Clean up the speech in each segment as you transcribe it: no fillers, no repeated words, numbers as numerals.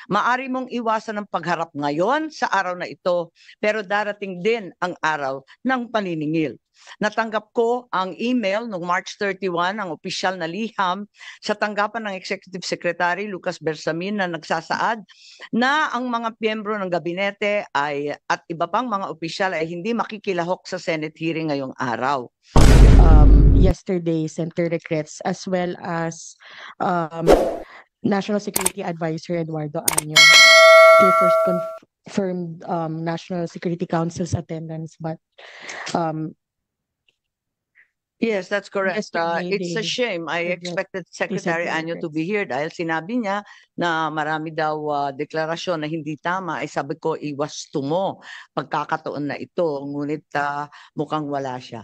Maari mong iwasan ang pagharap ngayon sa araw na ito, pero darating din ang araw ng paniningil. Natanggap ko ang email noong March 31, ang opisyal na liham sa tanggapan ng Executive Secretary Lucas Bersamin na nagsasaad na ang mga miyembro ng gabinete at iba pang mga opisyal ay hindi makikilahok sa Senate hearing ngayong araw. Yesterday sent their regrets, as well as National Security Advisor Eduardo Año. They first confirmed National Security Council's attendance, but yes, that's correct. yesterday It's a they shame. I regret- expected said Secretary they Anyo to regrets. be here dahil sinabi niya na marami daw deklarasyon na hindi tama. Ay sabi ko, iwasto mo pagkakataon na ito. Ngunit mukhang wala siya.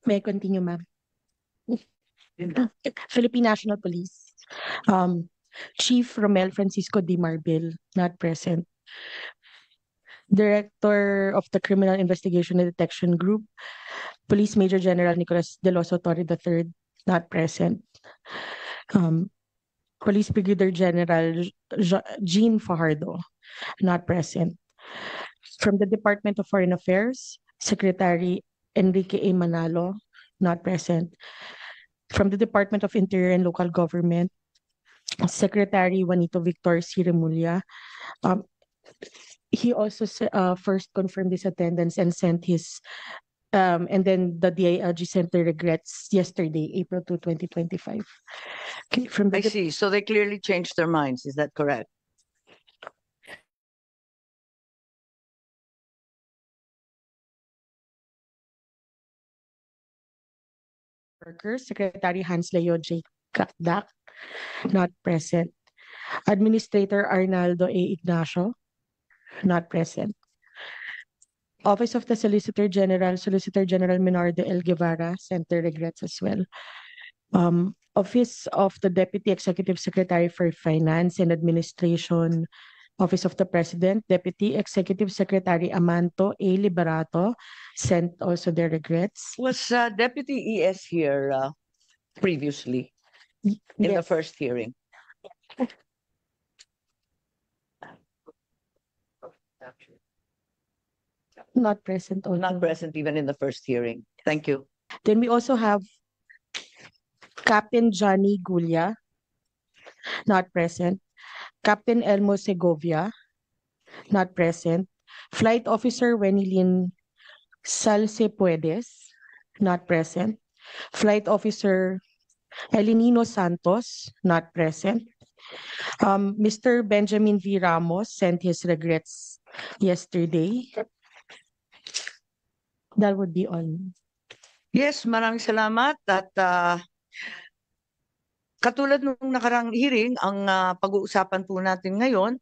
May I continue, ma'am? Philippine National Police. Chief Romel Francisco Di Marbil, not present. Director of the Criminal Investigation and Detection Group, Police Major General Nicolas De Los Torre III, not present. Police Brigadier General Jean Fajardo, not present. From the Department of Foreign Affairs, Secretary Enrique A. Manalo, not present. From the Department of Interior and Local Government, Secretary Juanito Victor C. Remulla. He also first confirmed his attendance and sent his, and then the DILG sent their regrets yesterday, April 2, 2025. Okay, from the I see. So they clearly changed their minds. Is that correct? Workers, Secretary Hans Leo J. Kakdak, not present. Administrator Arnaldo A. Ignacio, not present. Office of the Solicitor General, Solicitor General Menardo L. Guevara, sent their regrets as well. Office of the Deputy Executive Secretary for Finance and Administration, Office of the President, Deputy Executive Secretary Amanto A. Liberato, sent also their regrets. Was Deputy ES here previously in the Yes. first hearing? Not present also. Not present even in the first hearing. Thank you. Then we also have Captain Johnny Gulia, not present. Captain Elmo Segovia, not present. Flight Officer Wenilyn Salcepuedes, not present. Flight Officer Elinino Santos, not present. Mr. Benjamin V. Ramos sent his regrets yesterday. That would be all. Yes, maraming salamat at katulad nung nakarang hearing, ang pag-uusapan po natin ngayon,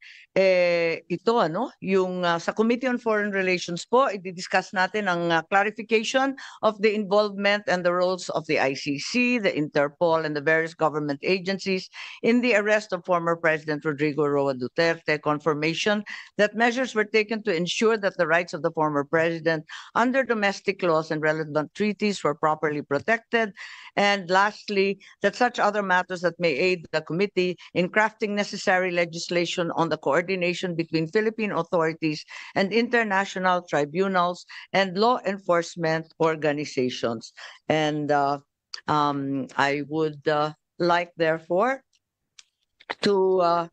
ito yung sa Committee on Foreign Relations po, i-discuss natin ang clarification of the involvement and the roles of the ICC, the Interpol, and the various government agencies in the arrest of former President Rodrigo Roa Duterte, confirmation that measures were taken to ensure that the rights of the former president under domestic laws and relevant treaties were properly protected, and lastly, that such other matters that may aid the committee in crafting necessary legislation on the coordination between Philippine authorities and international tribunals and law enforcement organizations. And I would like, therefore, to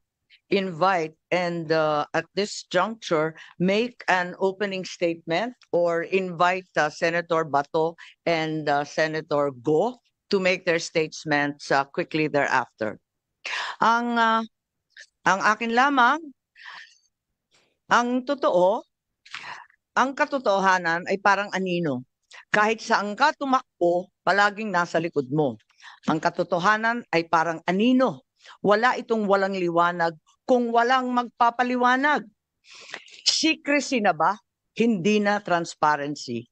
invite and at this juncture make an opening statement or invite Senator Bato and Senator Go to make their statements quickly thereafter. Ang akin lamang, ang katotohanan ay parang anino. Kahit saan ka tumakbo, palaging nasa likod mo. Ang katotohanan ay parang anino. Wala itong walang liwanag kung walang magpapaliwanag. Secrecy na ba? Hindi na transparency.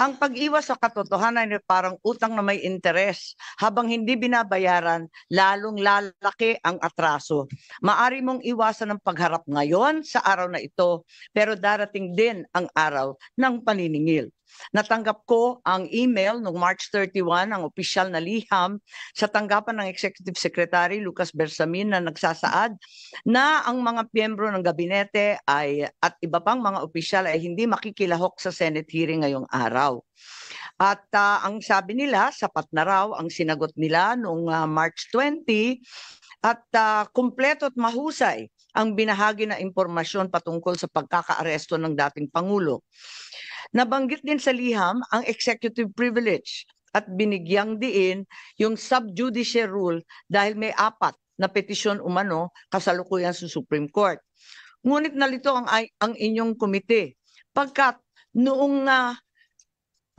Ang pag-iwas sa katotohanan ay parang utang na may interes. Habang hindi binabayaran, lalong lalaki ang atraso. Maari mong iwasan ang pagharap ngayon sa araw na ito, pero darating din ang araw ng paniningil. Natanggap ko ang email noong March 31, ang opisyal na liham sa tanggapan ng Executive Secretary Lucas Bersamin na nagsasaad na ang mga miyembro ng gabinete at iba pang mga opisyal ay hindi makikilahok sa Senate hearing ngayong araw. At ang sabi nila, sapat na raw ang sinagot nila noong March 20 at kumpleto at mahusay ang binahagi na impormasyon patungkol sa pagkakaaresto ng dating Pangulo. Nabanggit din sa liham ang executive privilege at binigyang diin yung sub judice rule dahil may 4 na petisyon umano kasalukuyan sa Supreme Court. Ngunit nalito ang inyong komite pagkat noong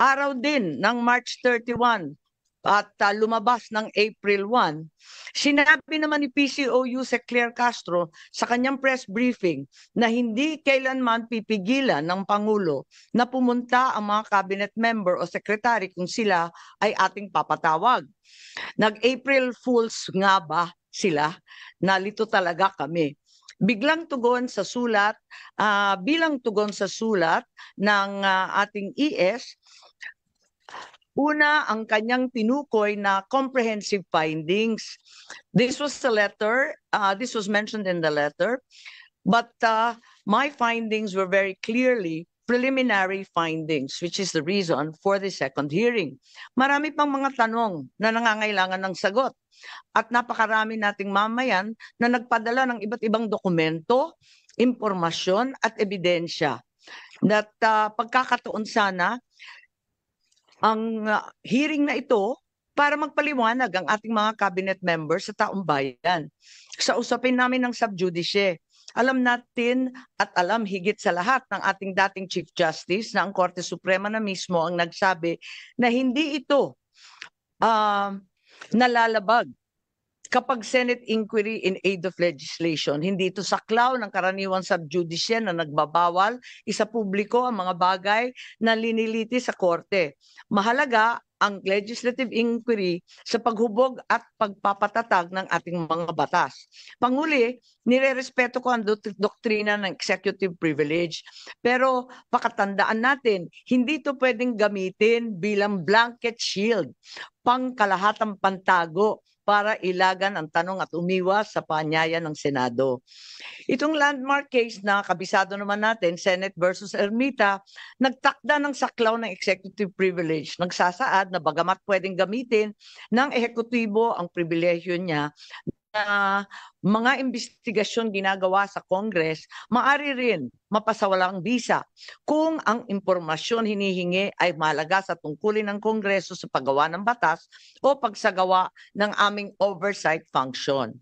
araw din ng March 31 at lumabas ng April 1, sinabi naman ni PCOU Sec Claire Castro sa kanyang press briefing na hindi kailanman pipigilan ng Pangulo na pumunta ang mga cabinet member o secretary kung sila ay ating papatawag. Nag-April Fools nga ba sila? Nalito talaga kami. Biglang tugon sa sulat, bilang tugon sa sulat ng ating ES, una, ang kanyang tinukoy na comprehensive findings. This was the letter, this was mentioned in the letter, but my findings were very clearly preliminary findings, which is the reason for the second hearing. Marami pang mga tanong na nangangailangan ng sagot. At napakarami nating mamayan na nagpadala ng iba't ibang dokumento, impormasyon at ebidensya. That pagkakataon sana ang hearing na ito para magpaliwanag ang ating mga cabinet members sa taong bayan. Sa usapin namin ng sub judice, alam natin at alam higit sa lahat ng ating dating Chief Justice na ang Korte Suprema na mismo ang nagsabi na hindi ito nalalabag kapag Senate inquiry in aid of legislation. Hindi ito saklaw ng karaniwang sub-judice na nagbabawal isa publiko ang mga bagay na liniliti sa korte. Mahalaga ang legislative inquiry sa paghubog at pagpapatatag ng ating mga batas. Panguli, nirerespeto ko ang doktrina ng executive privilege. Pero pakatandaan natin, hindi ito pwedeng gamitin bilang blanket shield, pangkalahatang pantago para ilagan ang tanong at umiwas sa paanyaya ng Senado. Itong landmark case na kabisado naman natin, Senate versus Ermita, nagtakda ng saklaw ng executive privilege. Nagsasaad na bagamat pwedeng gamitin ng ehekutibo ang pribilehyo niya na mga investigasyon ginagawa sa Congress, maaari rin mapasawalang bisa kung ang impormasyon hinihingi ay mahalaga sa tungkulin ng Kongreso sa paggawa ng batas o pagsagawa ng aming oversight function.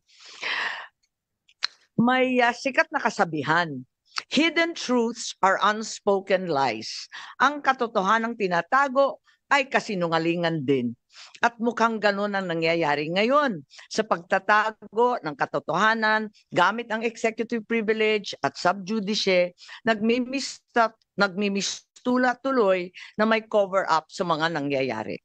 May sikat na kasabihan, hidden truths are unspoken lies. Ang katotohanang tinatago ay kasinungalingan din. At mukhang ganun ang nangyayari ngayon sa pagtatago ng katotohanan gamit ang executive privilege at sub judice, nagmimistula tuloy na may cover up sa mga nangyayari.